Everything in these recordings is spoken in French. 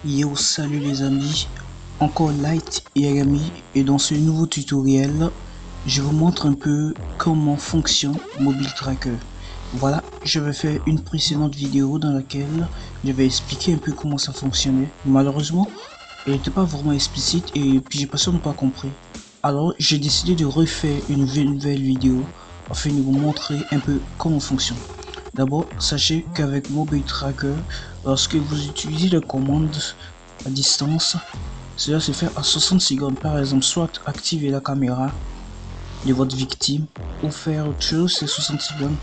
Yo, salut les amis, encore Light Yerami et dans ce nouveau tutoriel, je vous montre un peu comment fonctionne Mobile Tracker. Voilà, je vais faire une précédente vidéo dans laquelle je vais expliquer un peu comment ça fonctionnait. Malheureusement, elle n'était pas vraiment explicite et puis j'ai personne n'a pas compris. Alors, j'ai décidé de refaire une nouvelle vidéo afin de vous montrer un peu comment fonctionne. D'abord, sachez qu'avec Mobile Tracker, lorsque vous utilisez la commande à distance, cela se fait à 60 secondes. Par exemple, soit activer la caméra de votre victime ou faire autre chose, c'est 60 secondes.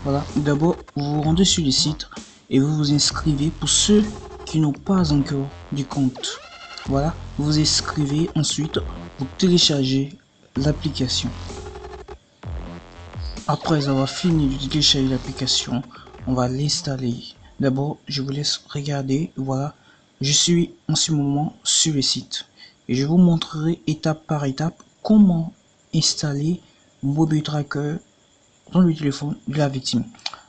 Voilà. D'abord, vous vous rendez sur le site et vous vous inscrivez pour ceux qui n'ont pas encore du compte. Voilà. Vous vous inscrivez, ensuite, vous téléchargez l'application. Après avoir fini de télécharger l'application, on va l'installer. D'abord, je vous laisse regarder. Voilà, je suis en ce moment sur le site et je vous montrerai étape par étape comment installer Mobile Tracker dans le téléphone de la victime.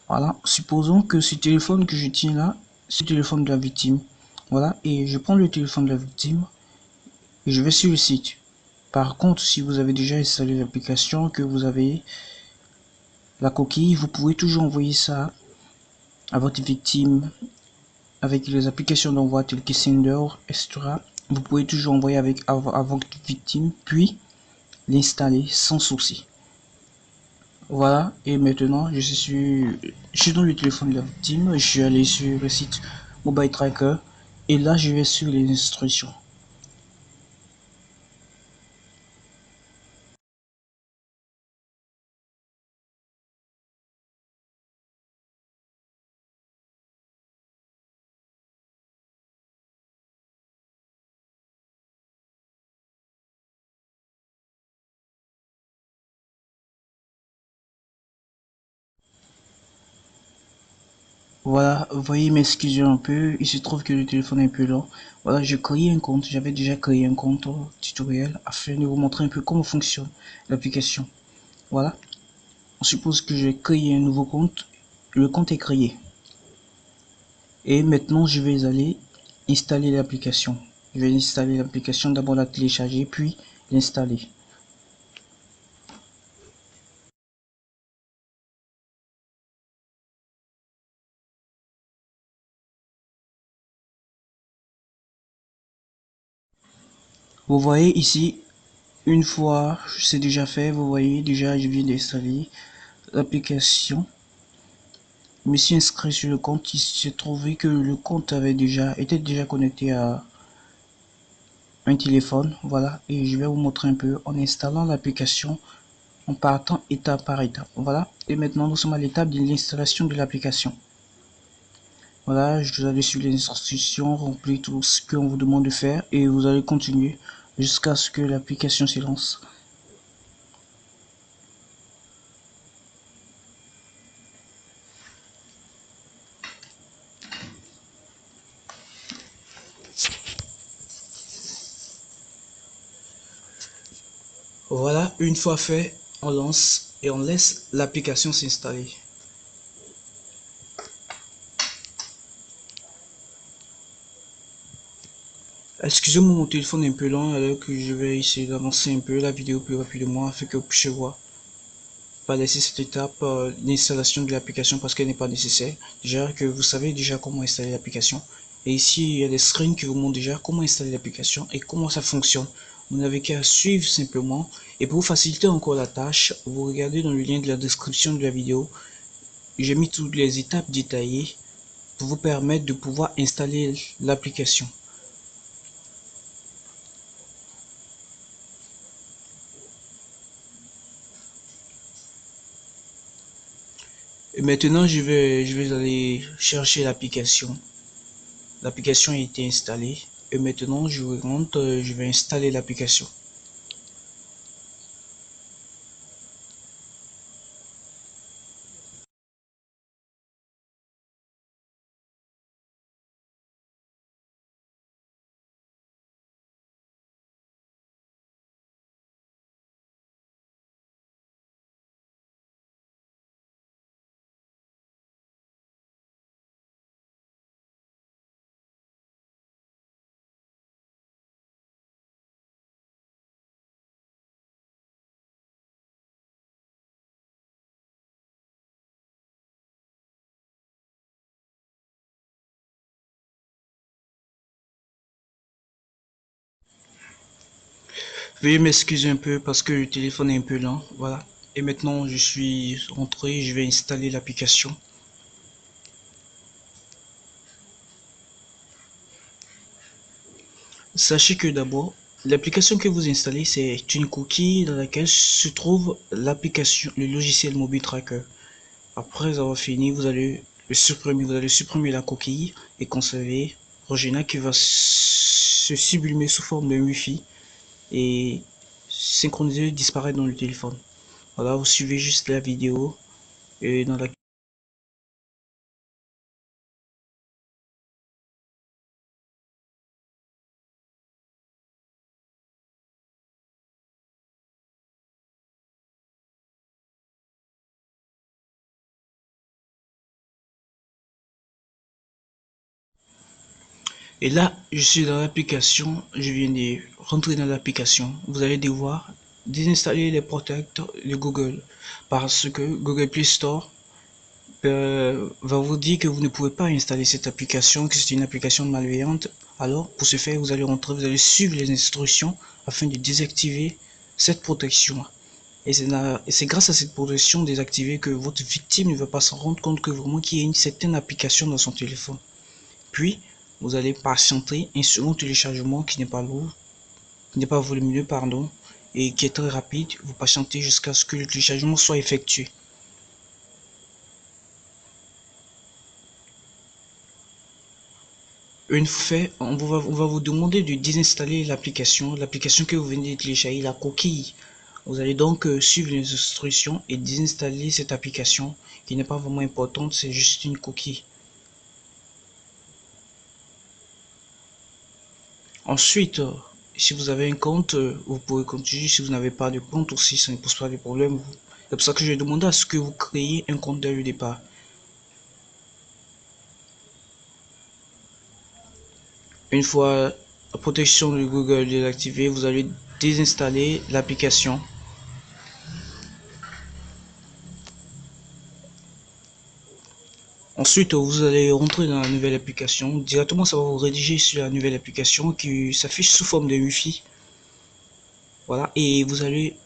Voilà, supposons que ce téléphone que je tiens là, c'est le téléphone de la victime. Voilà, et je prends le téléphone de la victime et je vais sur le site. Par contre, si vous avez déjà installé l'application, que vous avez la coquille, vous pouvez toujours envoyer ça à votre victime avec les applications d'envoi telles que Sender, etc. Vous pouvez toujours envoyer à votre victime, puis l'installer sans souci. Voilà, et maintenant je suis dans le téléphone de la victime, je suis allé sur le site Mobile Tracker et là je vais sur les instructions. Voilà, veuillez m'excuser un peu, il se trouve que le téléphone est un peu lent. Voilà, je crée un compte, j'avais déjà créé un compte tutoriel afin de vous montrer un peu comment fonctionne l'application. Voilà, on suppose que j'ai créé un nouveau compte, le compte est créé. Et maintenant, je vais aller installer l'application. Je vais installer l'application, d'abord la télécharger, puis l'installer. Vous voyez ici, une fois c'est déjà fait, vous voyez déjà je viens d'installer l'application. Je me suis inscrit sur le compte, il s'est trouvé que le compte était déjà connecté à un téléphone. Voilà, et je vais vous montrer un peu en installant l'application, en partant étape par étape. Voilà, et maintenant nous sommes à l'étape de l'installation de l'application. Voilà, je vous allez suivre les instructions, remplir tout ce qu'on vous demande de faire et vous allez continuer jusqu'à ce que l'application se lance. Voilà, une fois fait, on lance et on laisse l'application s'installer. Excusez-moi, mon téléphone est un peu lent alors que je vais essayer d'avancer un peu la vidéo plus rapidement afin que vous puissiez voir. Pas laisser cette étape l'installation de l'application parce qu'elle n'est pas nécessaire. Déjà que vous savez déjà comment installer l'application. Et ici, il y a des screens qui vous montrent déjà comment installer l'application et comment ça fonctionne. Vous n'avez qu'à suivre simplement. Et pour vous faciliter encore la tâche, vous regardez dans le lien de la description de la vidéo. J'ai mis toutes les étapes détaillées pour vous permettre de pouvoir installer l'application. Et maintenant, je vais aller chercher l'application. L'application a été installée. Et maintenant, je vais installer l'application. Veuillez m'excuser un peu parce que le téléphone est un peu lent. Voilà. Et maintenant, je suis rentré. Je vais installer l'application. Sachez que d'abord, l'application que vous installez, c'est une coquille dans laquelle se trouve l'application, le logiciel Mobile Tracker. Après avoir fini, vous allez le supprimer. Vous allez supprimer la coquille et conserver Rogena qui va se sublimer sous forme de Wi-Fi et synchroniser, disparaître dans le téléphone. Voilà, vous suivez juste la vidéo et dans la et là, je suis dans l'application, je viens de rentrer dans l'application. Vous allez devoir désinstaller les protecteurs de Google parce que Google Play Store va vous dire que vous ne pouvez pas installer cette application, que c'est une application malveillante. Alors, pour ce faire, vous allez rentrer, vous allez suivre les instructions afin de désactiver cette protection. Et c'est grâce à cette protection désactivée que votre victime ne va pas s'en rendre compte que vraiment qu'il y a une certaine application dans son téléphone. Puis, vous allez patienter un second téléchargement qui n'est pas lourd, qui n'est pas volumineux, pardon, et qui est très rapide. Vous patientez jusqu'à ce que le téléchargement soit effectué. Une fois fait, on va vous demander de désinstaller l'application que vous venez de télécharger, la coquille. Vous allez donc suivre les instructions et désinstaller cette application qui n'est pas vraiment importante, c'est juste une coquille. Ensuite, si vous avez un compte, vous pouvez continuer. Si vous n'avez pas de compte aussi, ça ne pose pas de problème. C'est pour ça que j'ai demandé à ce que vous créiez un compte dès le départ. Une fois la protection de Google désactivée, vous allez désinstaller l'application. Ensuite, vous allez rentrer dans la nouvelle application. Directement, ça va vous rédiger sur la nouvelle application qui s'affiche sous forme de Wi-Fi. Voilà, et vous allez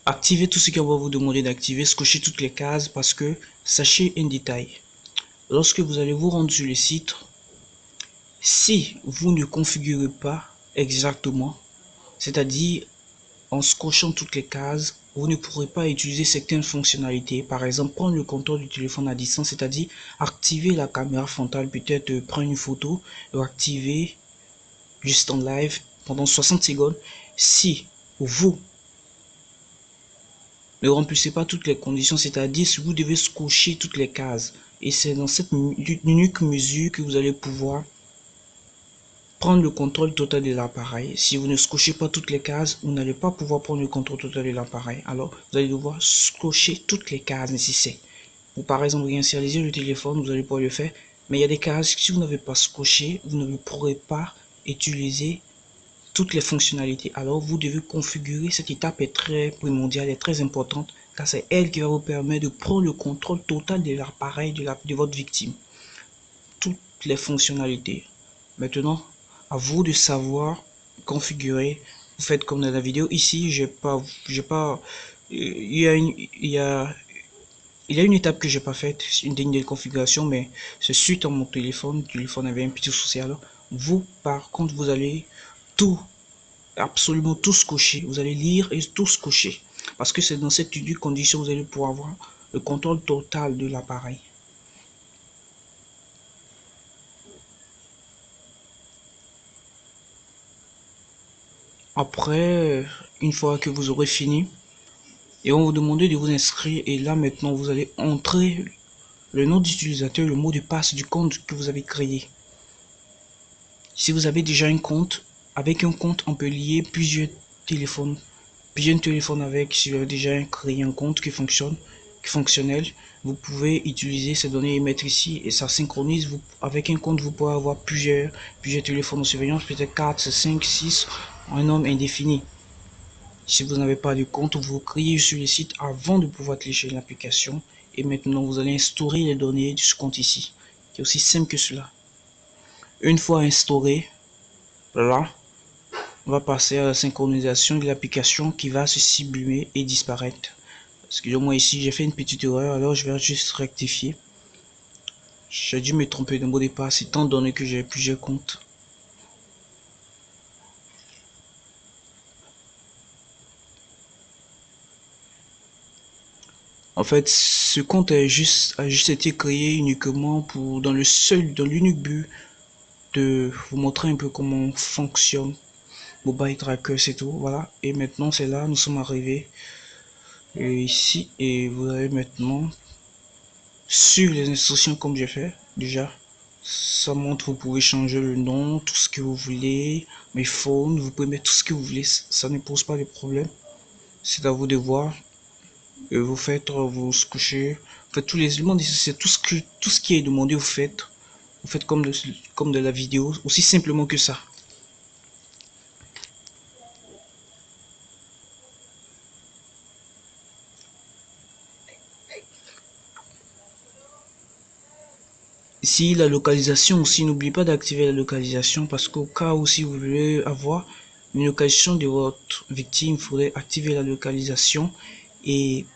activer tout ce qu'on va vous demander d'activer, cocher toutes les cases parce que sachez un détail. Lorsque vous allez vous rendre sur le site, si vous ne configurez pas exactement, c'est-à-dire en cochant toutes les cases, vous ne pourrez pas utiliser certaines fonctionnalités. Par exemple, prendre le contrôle du téléphone à distance, c'est-à-dire activer la caméra frontale, peut-être prendre une photo, ou activer juste en live pendant 60 secondes. Si vous ne remplissez pas toutes les conditions, c'est-à-dire si vous devez cocher toutes les cases. Et c'est dans cette unique mesure que vous allez pouvoir prendre le contrôle total de l'appareil. Si vous ne cochez pas toutes les cases, vous n'allez pas pouvoir prendre le contrôle total de l'appareil. Alors, vous allez devoir cocher toutes les cases nécessaires. Pour par exemple réinitialiser le téléphone, vous allez pouvoir le faire. Mais il y a des cases, si vous n'avez pas coché, vous ne pourrez pas utiliser toutes les fonctionnalités. Alors, vous devez configurer. Cette étape est très primordiale et très importante car c'est elle qui va vous permettre de prendre le contrôle total de l'appareil de votre victime. Toutes les fonctionnalités. Maintenant, à vous de savoir configurer. Vous faites comme dans la vidéo. Ici, j'ai pas, il y a une étape que j'ai pas faite, une dernière configuration, mais c'est suite à mon téléphone. Le téléphone avait un petit souci. Alors, vous, par contre, vous allez tout, absolument tous cocher. Vous allez lire et tous cocher. Parce que c'est dans cette unique condition que vous allez pouvoir avoir le contrôle total de l'appareil. Après, une fois que vous aurez fini, et on va vous demander de vous inscrire. Et là, maintenant, vous allez entrer le nom d'utilisateur, le mot de passe du compte que vous avez créé. Si vous avez déjà un compte, avec un compte, on peut lier plusieurs téléphones. Plusieurs téléphones avec, si vous avez déjà créé un compte qui fonctionne, qui est fonctionnel, vous pouvez utiliser ces données et mettre ici et ça synchronise. Avec un compte, vous pouvez avoir plusieurs téléphones de surveillance, peut-être 4, 5, 6, un nombre indéfini. Si vous n'avez pas de compte, vous créez sur le site avant de pouvoir télécharger l'application. Et maintenant, vous allez instaurer les données de ce compte ici. C'est aussi simple que cela. Une fois instauré, là, on va passer à la synchronisation de l'application qui va se sublimer et disparaître. Excusez-moi, ici j'ai fait une petite erreur, alors je vais juste rectifier. J'ai dû me tromper de mot de passe étant donné que j'ai plusieurs comptes. En fait, ce compte a juste été créé uniquement dans l'unique but de vous montrer un peu comment fonctionne Mobile Tracker, c'est tout. Voilà. Et maintenant, c'est là, nous sommes arrivés ici et vous avez maintenant suivre les instructions comme j'ai fait déjà. Ça montre, vous pouvez changer le nom, tout ce que vous voulez, mes phones, vous pouvez mettre tout ce que vous voulez, ça ne pose pas de problème. C'est à vous de voir. Vous faites, vous couchez, vous faites tous les éléments nécessaires, tout ce qui est demandé, vous faites comme de la vidéo, aussi simplement que ça. Ici, la localisation aussi, n'oubliez pas d'activer la localisation parce qu'au cas où si vous voulez avoir une localisation de votre victime, il faudrait activer la localisation et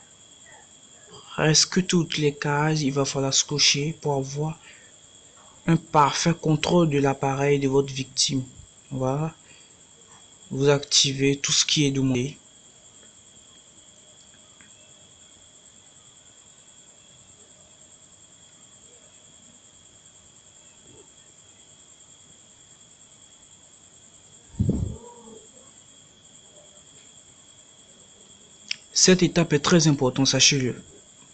presque toutes les cases, il va falloir se cocher pour avoir un parfait contrôle de l'appareil de votre victime. Voilà, vous activez tout ce qui est demandé. Cette étape est très importante, sachez-le.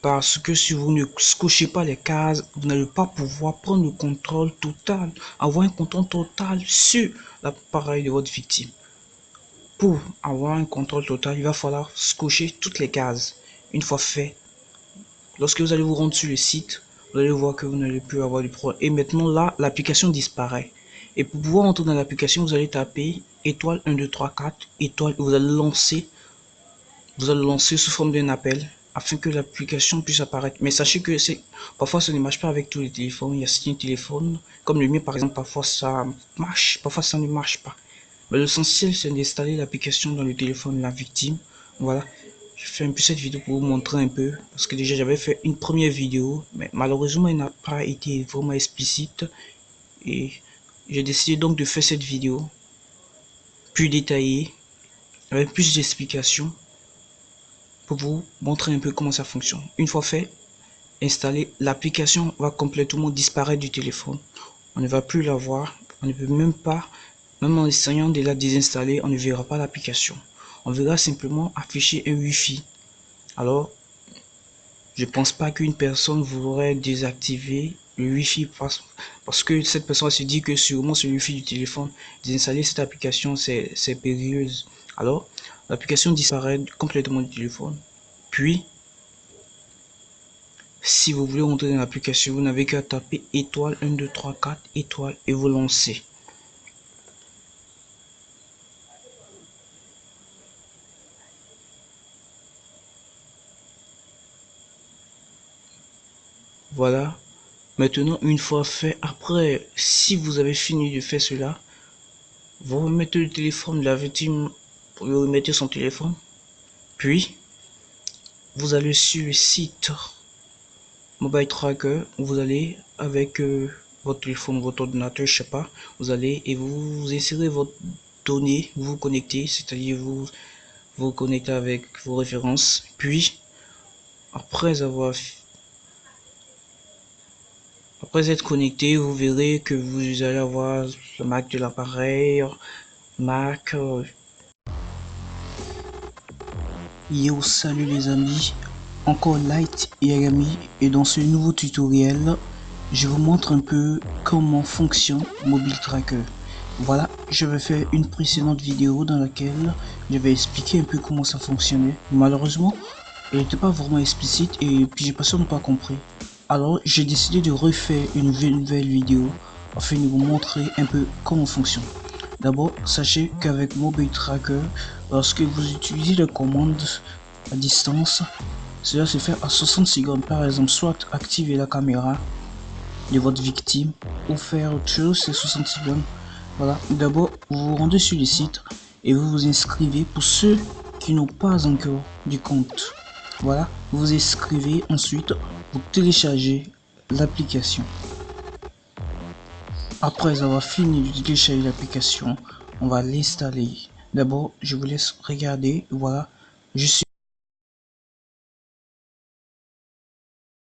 Parce que si vous ne cochez pas les cases, vous n'allez pas pouvoir prendre le contrôle total, avoir un contrôle total sur l'appareil de votre victime. Pour avoir un contrôle total, il va falloir cocher toutes les cases. Une fois fait, lorsque vous allez vous rendre sur le site, vous allez voir que vous n'allez plus avoir de problème. Et maintenant là, l'application disparaît. Et pour pouvoir entrer dans l'application, vous allez taper étoile 1, 2, 3, 4, étoile, et vous allez lancer sous forme d'un appel afin que l'application puisse apparaître. Mais sachez que parfois ça ne marche pas avec tous les téléphones. Il y a certains téléphones, comme le mien par exemple, parfois ça marche, parfois ça ne marche pas. Mais l'essentiel c'est d'installer l'application dans le téléphone de la victime. Voilà. Je fais un peu cette vidéo pour vous montrer un peu, parce que déjà j'avais fait une première vidéo, mais malheureusement elle n'a pas été vraiment explicite, et j'ai décidé donc de faire cette vidéo plus détaillée, avec plus d'explications, pour vous montrer un peu comment ça fonctionne. Une fois fait, installé, l'application va complètement disparaître du téléphone. On ne va plus la voir, on ne peut même pas, même en essayant de la désinstaller, on ne verra pas l'application. On verra simplement afficher un Wi-Fi. Alors, je pense pas qu'une personne voudrait désactiver le Wi-Fi parce que cette personne se dit que sûrement sur le Wi-Fi du téléphone, désinstaller cette application, c'est périlleuse. Alors, l'application disparaît complètement du téléphone. Puis, si vous voulez entrer dans l'application, vous n'avez qu'à taper étoile 1, 2, 3, 4 étoiles et vous lancer. Voilà. Maintenant, une fois fait, après, si vous avez fini de faire cela, vous remettez le téléphone de la victime, vous remettez son téléphone, puis vous allez sur le site Mobile Tracker, vous allez avec votre téléphone, votre ordinateur, je sais pas, vous allez et vous insérez votre données, vous vous connectez, c'est-à-dire vous connectez avec vos références, puis après après être connecté, vous verrez que vous allez avoir le Mac de l'appareil, Mac. Yo, salut les amis, encore Light et Rami, et dans ce nouveau tutoriel, je vous montre un peu comment fonctionne Mobile Tracker. Voilà, je vais faire une précédente vidéo dans laquelle je vais expliquer un peu comment ça fonctionnait. Malheureusement, elle n'était pas vraiment explicite et puis j'ai personne n'a pas compris. Alors, j'ai décidé de refaire une nouvelle vidéo afin de vous montrer un peu comment fonctionne. D'abord, sachez qu'avec Mobile Tracker, lorsque vous utilisez les commandes à distance, cela se fait à 60 secondes. Par exemple, soit activer la caméra de votre victime ou faire autre chose, c'est 60 secondes. Voilà, d'abord, vous vous rendez sur le site et vous vous inscrivez. Pour ceux qui n'ont pas encore du compte, voilà, vous vous inscrivez, ensuite vous téléchargez l'application. Après avoir fini de télécharger l'application, on va l'installer. D'abord, je vous laisse regarder. Voilà, je suis